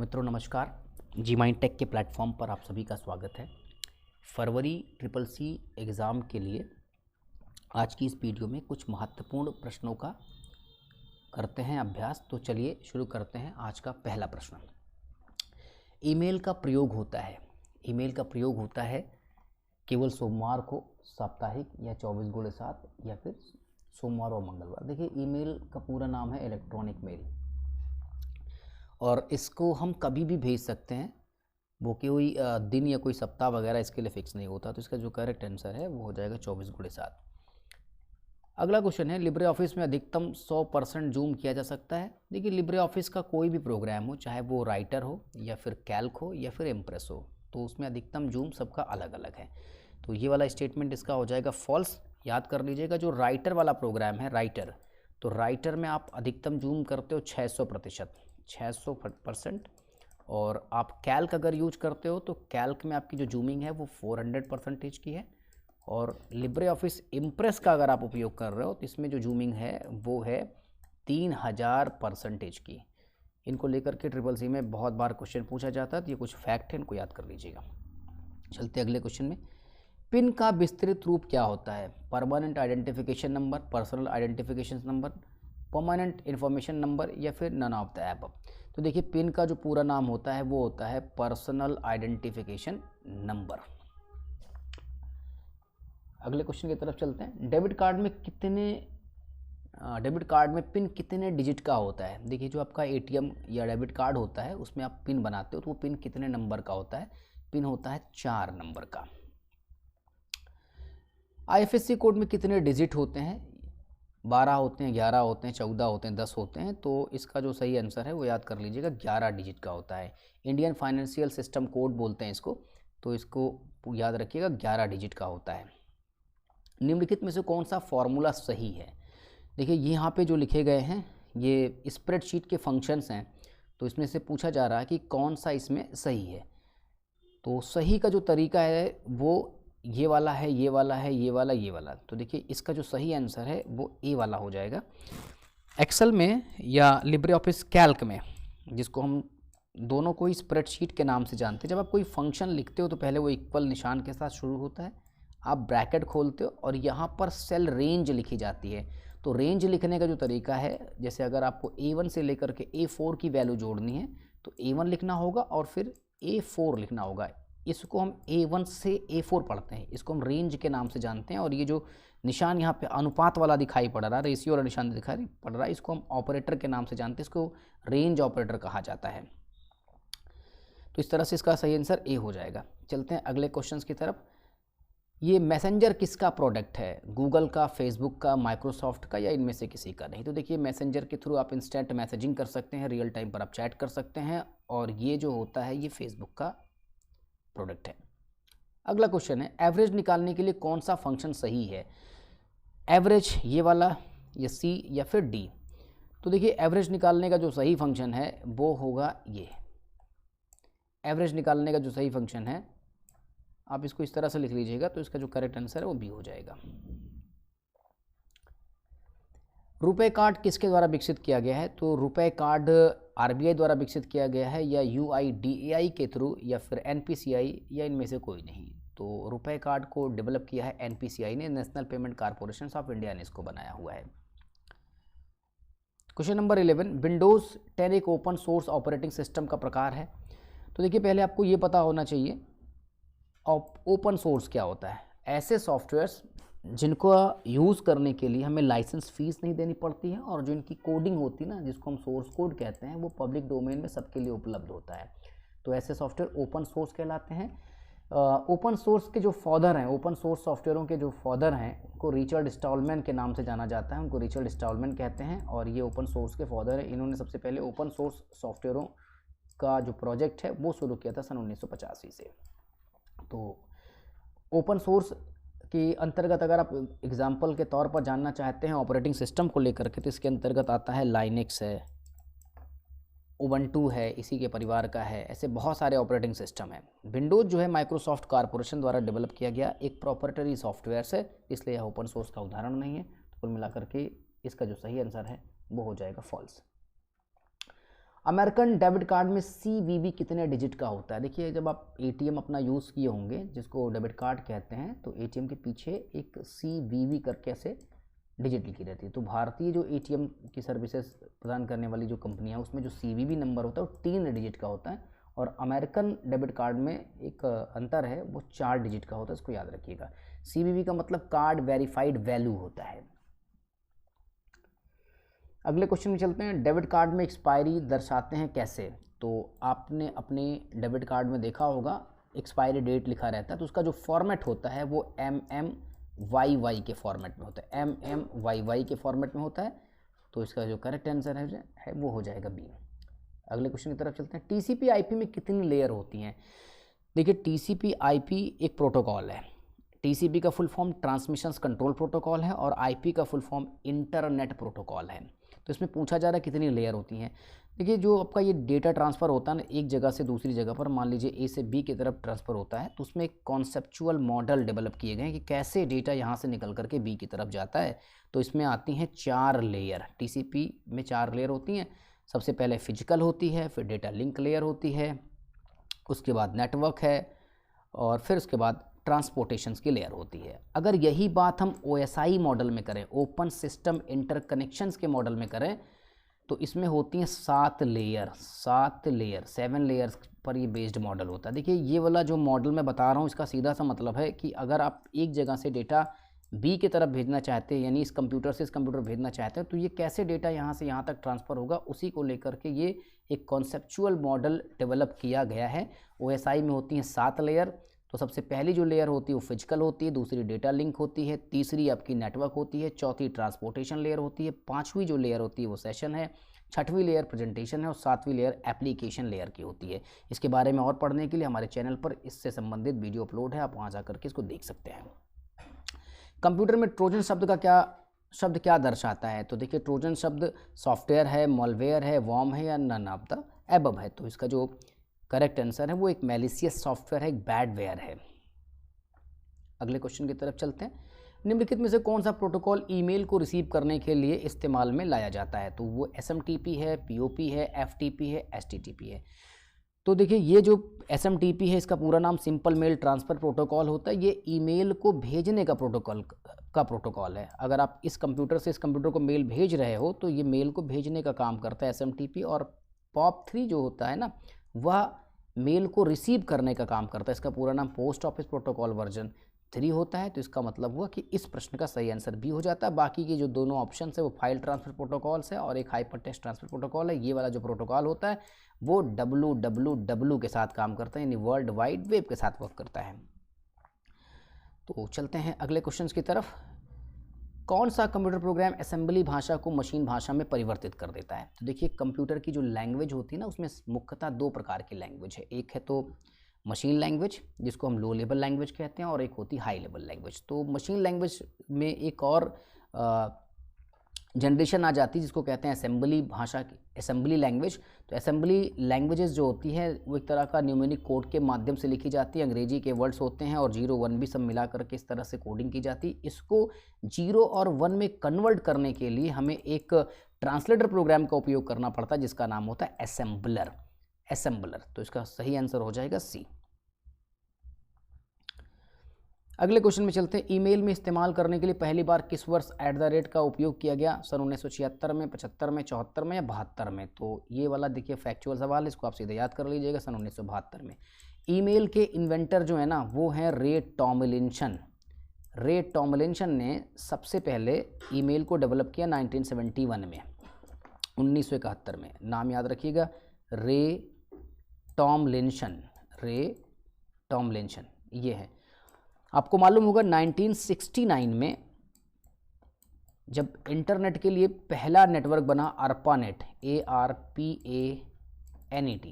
तो मित्रों नमस्कार। जी माइंड टेक के प्लेटफॉर्म पर आप सभी का स्वागत है। फरवरी ट्रिपल सी एग्ज़ाम के लिए आज की इस वीडियो में कुछ महत्वपूर्ण प्रश्नों का करते हैं अभ्यास। तो चलिए शुरू करते हैं। आज का पहला प्रश्न, ईमेल का प्रयोग होता है केवल सोमवार को, साप्ताहिक या 24x7 या फिर सोमवार और मंगलवार। देखिए ईमेल का पूरा नाम है इलेक्ट्रॉनिक मेल और इसको हम कभी भी भेज सकते हैं। वो कोई दिन या कोई सप्ताह वगैरह इसके लिए फिक्स नहीं होता। तो इसका जो करेक्ट आंसर है वो हो जाएगा 24x7। अगला क्वेश्चन है, लिब्रे ऑफिस में अधिकतम 100% जूम किया जा सकता है। देखिए लिब्रे ऑफिस का कोई भी प्रोग्राम हो, चाहे वो राइटर हो या फिर कैल्क हो या फिर इम्प्रेस हो, तो उसमें अधिकतम जूम सबका अलग अलग है। तो ये वाला स्टेटमेंट इसका हो जाएगा फॉल्स। याद कर लीजिएगा, जो राइटर वाला प्रोग्राम है राइटर, तो राइटर में आप अधिकतम जूम करते हो 600%। और आप कैल्क अगर यूज करते हो तो कैल्क में आपकी जो जूमिंग है वो 400% की है। और लिब्रे ऑफिस इम्प्रेस का अगर आप उपयोग कर रहे हो तो इसमें जो जूमिंग है वो है 3000% की। इनको लेकर के ट्रिपल सी में बहुत बार क्वेश्चन पूछा जाता है, तो ये कुछ फैक्ट है, इनको याद कर लीजिएगा। चलते अगले क्वेश्चन में। पिन का विस्तृत रूप क्या होता है? Permanent identification number, personal identification number, permanent information number या फिर नन ऑफ द एबव। तो देखिए पिन का जो पूरा नाम होता है वो होता है पर्सनल आइडेंटिफिकेशन नंबर। अगले क्वेश्चन की तरफ चलते हैं। डेबिट कार्ड में पिन कितने डिजिट का होता है? देखिए जो आपका एटीएम या डेबिट कार्ड होता है उसमें आप पिन बनाते हो तो वो पिन कितने नंबर का होता है? पिन होता है 4 नंबर का। आईएफएससी कोड में कितने डिजिट होते हैं? 12 होते हैं, 11 होते हैं, 14 होते हैं, 10 होते हैं। तो इसका जो सही आंसर है वो याद कर लीजिएगा, 11 डिजिट का होता है। इंडियन फाइनेंशियल सिस्टम कोड बोलते हैं इसको, तो इसको याद रखिएगा 11 डिजिट का होता है। निम्नलिखित में से कौन सा फॉर्मूला सही है? देखिए यहाँ पे जो लिखे गए हैं ये स्प्रेडशीट के फंक्शंस हैं, तो इसमें से पूछा जा रहा है कि कौन सा इसमें सही है। तो सही का जो तरीका है वो ये वाला है, ये वाला है, ये वाला, ये वाला। तो देखिए इसका जो सही आंसर है वो ए वाला हो जाएगा। एक्सेल में या लिब्रे ऑफिस कैल्क में, जिसको हम दोनों को ही स्प्रेडशीट के नाम से जानते हैं, जब आप कोई फंक्शन लिखते हो तो पहले वो इक्वल निशान के साथ शुरू होता है, आप ब्रैकेट खोलते हो और यहाँ पर सेल रेंज लिखी जाती है। तो रेंज लिखने का जो तरीका है, जैसे अगर आपको A1 से लेकर के A4 की वैल्यू जोड़नी है तो A1 लिखना होगा और फिर A4 लिखना होगा। इसको हम A1 से A4 पढ़ते हैं, इसको हम रेंज के नाम से जानते हैं। और ये जो निशान यहाँ पे अनुपात वाला दिखाई पड़ रहा है, रेशियो वाला निशान दिखाई पड़ रहा है, इसको हम ऑपरेटर के नाम से जानते हैं, इसको रेंज ऑपरेटर कहा जाता है। तो इस तरह से इसका सही आंसर ए हो जाएगा। चलते हैं अगले क्वेश्चन की तरफ। ये मैसेंजर किसका प्रोडक्ट है? गूगल का, फेसबुक का, माइक्रोसॉफ्ट का या इनमें से किसी का नहीं? तो देखिए मैसेंजर के थ्रू आप इंस्टेंट मैसेजिंग कर सकते हैं, रियल टाइम पर आप चैट कर सकते हैं, और ये जो होता है ये फेसबुक का प्रोडक्ट है। अगला क्वेश्चन है, एवरेज निकालने के लिए कौन सा फंक्शन सही है? एवरेज ये वाला या सी या फिर डी? तो देखिए एवरेज निकालने का जो सही फंक्शन है वो होगा ये। एवरेज निकालने का जो सही फंक्शन है, आप इसको इस तरह से लिख लीजिएगा, तो इसका जो करेक्ट आंसर है वो बी हो जाएगा। रुपए कार्ड किसके द्वारा विकसित किया गया है? तो रुपए कार्ड आरबीआई द्वारा विकसित किया गया है, या यूआईडीएआई के थ्रू, या फिर एनपीसीआई, या इनमें से कोई नहीं। तो रुपए कार्ड को डेवलप किया है एनपीसीआई ने, national payment corporation of India ने इसको बनाया हुआ है। क्वेश्चन नंबर 11, विंडोज़ 10 एक ओपन सोर्स ऑपरेटिंग सिस्टम का प्रकार है। तो देखिए पहले आपको ये पता होना चाहिए ओपन सोर्स क्या होता है। ऐसे सॉफ्टवेयर्स जिनको यूज़ करने के लिए हमें लाइसेंस फीस नहीं देनी पड़ती है, और जो इनकी कोडिंग होती है ना, जिसको हम सोर्स कोड कहते हैं, वो पब्लिक डोमेन में सबके लिए उपलब्ध होता है। तो ऐसे सॉफ्टवेयर ओपन सोर्स कहलाते हैं। ओपन सोर्स के जो फादर हैं, ओपन सोर्स सॉफ्टवेयरों के जो फादर हैं, उनको रिचर्ड स्टॉलमैन के नाम से जाना जाता है, उनको रिचर्ड स्टॉलमैन कहते हैं, और ये ओपन सोर्स के फादर हैं। इन्होंने सबसे पहले ओपन सोर्स सॉफ्टवेयरों का जो प्रोजेक्ट है वो शुरू किया था सन 1985 से। तो ओपन सोर्स के अंतर्गत अगर आप एग्जाम्पल के तौर पर जानना चाहते हैं ऑपरेटिंग सिस्टम को लेकर के, तो इसके अंतर्गत आता है लाइनेक्स है, उबंटू है, इसी के परिवार का है। ऐसे बहुत सारे ऑपरेटिंग सिस्टम है। विंडोज़ जो है माइक्रोसॉफ्ट कॉर्पोरेशन द्वारा डेवलप किया गया एक प्रोप्राइटरी सॉफ्टवेयर है, इसलिए यह ओपन सोर्स का उदाहरण नहीं है। तो कुल मिलाकर के इसका जो सही आंसर है वो हो जाएगा फॉल्स। अमेरिकन डेबिट कार्ड में CVV कितने डिजिट का होता है? देखिए जब आप ATM अपना यूज़ किए होंगे जिसको डेबिट कार्ड कहते हैं, तो ATM के पीछे एक CVV करके ऐसे डिजिट लिखी रहती है। तो भारतीय जो ATM की सर्विसेज प्रदान करने वाली जो कंपनी है उसमें जो CVV नंबर होता है वो 3 डिजिट का होता है, और अमेरिकन डेबिट कार्ड में एक अंतर है, वो 4 डिजिट का होता है, इसको याद रखिएगा। CVV का मतलब कार्ड वेरीफाइड वैल्यू होता है। अगले क्वेश्चन में चलते हैं। डेबिट कार्ड में एक्सपायरी दर्शाते हैं कैसे? तो आपने अपने डेबिट कार्ड में देखा होगा एक्सपायरी डेट लिखा रहता है, तो उसका जो फॉर्मेट होता है वो MMYY के फॉर्मेट में होता है, MMYY के फॉर्मेट में होता है। तो इसका जो करेक्ट आंसर है वो हो जाएगा बी। अगले क्वेश्चन की तरफ चलते हैं। TCP IP में कितनी लेयर होती हैं? देखिए TCP IP एक प्रोटोकॉल है। TCP का full form transmissions control protocol है और IP का फुल फॉर्म इंटरनेट प्रोटोकॉल है। तो इसमें पूछा जा रहा है कितनी लेयर होती हैं। देखिए जो आपका ये डेटा ट्रांसफ़र होता है ना एक जगह से दूसरी जगह पर, मान लीजिए A से B की तरफ ट्रांसफ़र होता है, तो उसमें एक कॉन्सेप्चुअल मॉडल डेवलप किए गए हैं कि कैसे डेटा यहाँ से निकल करके B की तरफ जाता है। तो इसमें आती हैं 4 लेयर। TCP में 4 लेयर होती हैं। सबसे पहले फिजिकल होती है, फिर डेटा लिंक लेयर होती है, उसके बाद नेटवर्क है, और फिर उसके बाद ट्रांसपोर्टेशंस की लेयर होती है। अगर यही बात हम OSI मॉडल में करें, ओपन सिस्टम इंटरकनेक्शंस के मॉडल में करें, तो इसमें होती हैं 7 लेयर, 7 लेयर्स पर ये बेस्ड मॉडल होता है। देखिए ये वाला जो मॉडल मैं बता रहा हूँ इसका सीधा सा मतलब है कि अगर आप एक जगह से डेटा B की तरफ भेजना चाहते हैं, यानी इस कंप्यूटर से इस कंप्यूटर भेजना चाहते हैं, तो ये कैसे डेटा यहाँ से यहाँ तक ट्रांसफ़र होगा, उसी को लेकर के ये एक कॉन्सेप्चुअल मॉडल डेवलप किया गया है। OSI में होती हैं 7 लेयर। तो सबसे पहली जो लेयर होती है वो फिजिकल होती है, दूसरी डेटा लिंक होती है, तीसरी आपकी नेटवर्क होती है, चौथी ट्रांसपोर्टेशन लेयर होती है, पांचवी जो लेयर होती है वो सेशन है, छठवीं लेयर प्रेजेंटेशन है, और सातवीं लेयर एप्लीकेशन लेयर की होती है। इसके बारे में और पढ़ने के लिए हमारे चैनल पर इससे संबंधित वीडियो अपलोड है, आप वहाँ जा करके इसको देख सकते हैं। कंप्यूटर में ट्रोजन शब्द क्या दर्शाता है? तो देखिए ट्रोजन शब्द सॉफ्टवेयर है, मॉलवेयर है, वॉर्म है, या नन ऑफ द एबव है। तो इसका जो करेक्ट आंसर है वो एक मैलिशियस सॉफ्टवेयर है, एक बैडवेयर है। अगले क्वेश्चन की तरफ चलते हैं। निम्नलिखित में से कौन सा प्रोटोकॉल ईमेल को रिसीव करने के लिए इस्तेमाल में लाया जाता है? तो वो SMTP है, POP है, FTP है, STTP है। तो देखिए ये जो SMTP है इसका पूरा नाम सिंपल मेल ट्रांसफ़र प्रोटोकॉल होता है। ये ईमेल को भेजने का प्रोटोकॉल है। अगर आप इस कंप्यूटर से इस कंप्यूटर को मेल भेज रहे हो तो ये मेल को भेजने का काम करता है SMTP। और POP3 जो होता है ना वह मेल को रिसीव करने का काम करता है। इसका पूरा नाम पोस्ट ऑफिस प्रोटोकॉल वर्जन 3 होता है। तो इसका मतलब हुआ कि इस प्रश्न का सही आंसर बी हो जाता है। बाकी के जो दोनों ऑप्शन है वो फाइल ट्रांसफ़र प्रोटोकॉल्स है और एक हाइपर टेक्स्ट ट्रांसफ़र प्रोटोकॉल है। ये वाला जो प्रोटोकॉल होता है वो WWW के साथ काम करता है, यानी वर्ल्ड वाइड वेब के साथ वर्क करता है। तो चलते हैं अगले क्वेश्चन की तरफ। कौन सा कंप्यूटर प्रोग्राम असेंबली भाषा को मशीन भाषा में परिवर्तित कर देता है? तो देखिए कंप्यूटर की जो लैंग्वेज होती है ना उसमें मुख्यतः 2 प्रकार की लैंग्वेज है। एक है तो मशीन लैंग्वेज जिसको हम लो लेवल लैंग्वेज कहते हैं, और एक होती है हाई लेवल लैंग्वेज। तो मशीन लैंग्वेज में एक और जनरेशन आ जाती है जिसको कहते हैं असेंबली भाषा की, असेंबली लैंग्वेज। तो असेंबली लैंग्वेजेस जो होती है वो एक तरह का न्यूमेरिक कोड के माध्यम से लिखी जाती है। अंग्रेजी के वर्ड्स होते हैं और 0 1 भी सब मिला करके इस तरह से कोडिंग की जाती है। इसको 0 और 1 में कन्वर्ट करने के लिए हमें एक ट्रांसलेटर प्रोग्राम का उपयोग करना पड़ता है जिसका नाम होता है असेंबलर। तो इसका सही आंसर हो जाएगा सी। अगले क्वेश्चन में चलते हैं। ईमेल में इस्तेमाल करने के लिए पहली बार किस वर्ष @ का उपयोग किया गया? सन 1976 में, 75 में, 74 में या 72 में? तो ये वाला देखिए फैक्चुअल सवाल है, इसको आप सीधे याद कर लीजिएगा, सन 1972 में। ईमेल के इन्वेंटर जो है ना वो हैं रे टॉमलिंसन। रे टॉमलिंसन ने सबसे पहले ईमेल को डेवलप किया 1971 में, 1971 में। नाम याद रखिएगा, रे टॉमलिंसन ये है। आपको मालूम होगा 1969 में जब इंटरनेट के लिए पहला नेटवर्क बना ARPANET, ARPANET,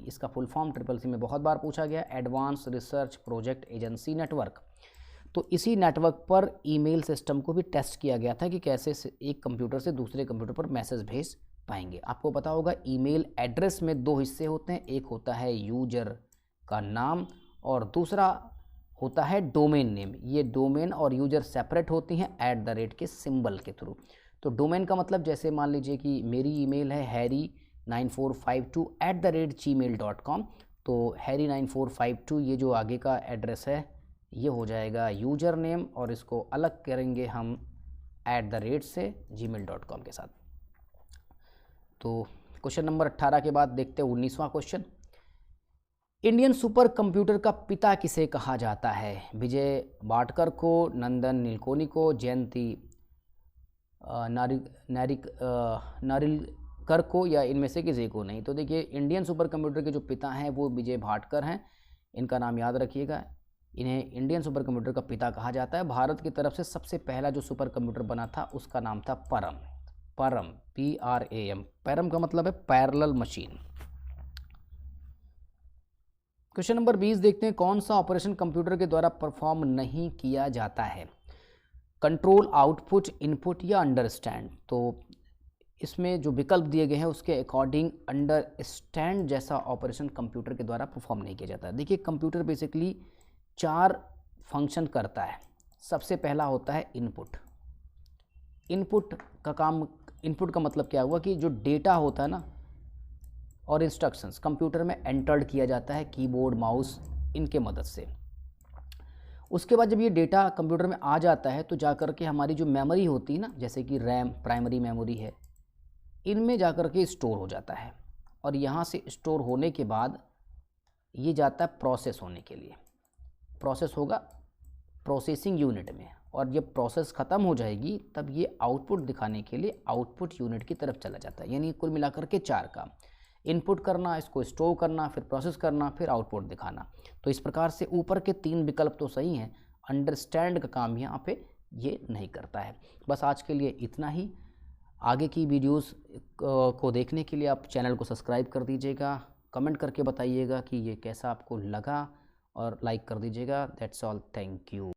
इसका फुल फॉर्म CCC में बहुत बार पूछा गया, advance research project agency network. तो इसी नेटवर्क पर ईमेल सिस्टम को भी टेस्ट किया गया था कि कैसे एक कंप्यूटर से दूसरे कंप्यूटर पर मैसेज भेज पाएंगे। आपको पता होगा ईमेल एड्रेस में 2 हिस्से होते हैं, एक होता है यूजर का नाम और दूसरा होता है डोमेन नेम। ये डोमेन और यूजर सेपरेट होती हैं @ के सिंबल के थ्रू। तो डोमेन का मतलब जैसे मान लीजिए कि मेरी ईमेल है हैरी harry9452@gmail.com। तो harry9452 ये जो आगे का एड्रेस है ये हो जाएगा यूज़र नेम, और इसको अलग करेंगे हम @से gmail.com के साथ। तो क्वेश्चन नंबर 18 के बाद देखते हैं 19वां क्वेश्चन। इंडियन सुपर कंप्यूटर का पिता किसे कहा जाता है? विजय भाटकर को, नंदन नीलकोनी को, जयंती नारिलकर को, या इनमें से किसी को नहीं? तो देखिए, इंडियन सुपर कंप्यूटर के जो पिता हैं वो विजय भाटकर हैं, इनका नाम याद रखिएगा। इन्हें इंडियन सुपर कंप्यूटर का पिता कहा जाता है। भारत की तरफ से सबसे पहला जो सुपर कंप्यूटर बना था उसका नाम था परम। परम, PRAM। परम का मतलब है पैरेलल मशीन। क्वेश्चन नंबर 20 देखते हैं। कौन सा ऑपरेशन कंप्यूटर के द्वारा परफॉर्म नहीं किया जाता है? कंट्रोल, आउटपुट, इनपुट या अंडरस्टैंड? तो इसमें जो विकल्प दिए गए हैं उसके अकॉर्डिंग अंडरस्टैंड जैसा ऑपरेशन कंप्यूटर के द्वारा परफॉर्म नहीं किया जाता। देखिए, कंप्यूटर बेसिकली 4 फंक्शन करता है। सबसे पहला होता है इनपुट। इनपुट का काम, इनपुट का मतलब क्या हुआ कि जो डेटा होता है ना और इंस्ट्रक्शंस कंप्यूटर में एंटर्ड किया जाता है कीबोर्ड, माउस, इनके मदद से। उसके बाद जब ये डेटा कंप्यूटर में आ जाता है तो जाकर के हमारी जो मेमोरी होती है ना, जैसे कि रैम, प्राइमरी मेमोरी है, इनमें जाकर के स्टोर हो जाता है, और यहाँ से स्टोर होने के बाद ये जाता है प्रोसेस होने के लिए। प्रोसेस होगा प्रोसेसिंग यूनिट में, और जब प्रोसेस ख़त्म हो जाएगी तब ये आउटपुट दिखाने के लिए आउटपुट यूनिट की तरफ चला जाता है। यानी कुल मिलाकर के 4 काम: इनपुट करना, इसको स्टोर करना, फिर प्रोसेस करना, फिर आउटपुट दिखाना। तो इस प्रकार से ऊपर के 3 विकल्प तो सही हैं, अंडरस्टैंड का काम यहाँ पे ये नहीं करता है। बस आज के लिए इतना ही। आगे की वीडियोस को देखने के लिए आप चैनल को सब्सक्राइब कर दीजिएगा, कमेंट करके बताइएगा कि ये कैसा आपको लगा, और लाइक कर दीजिएगा। That's all, thank you.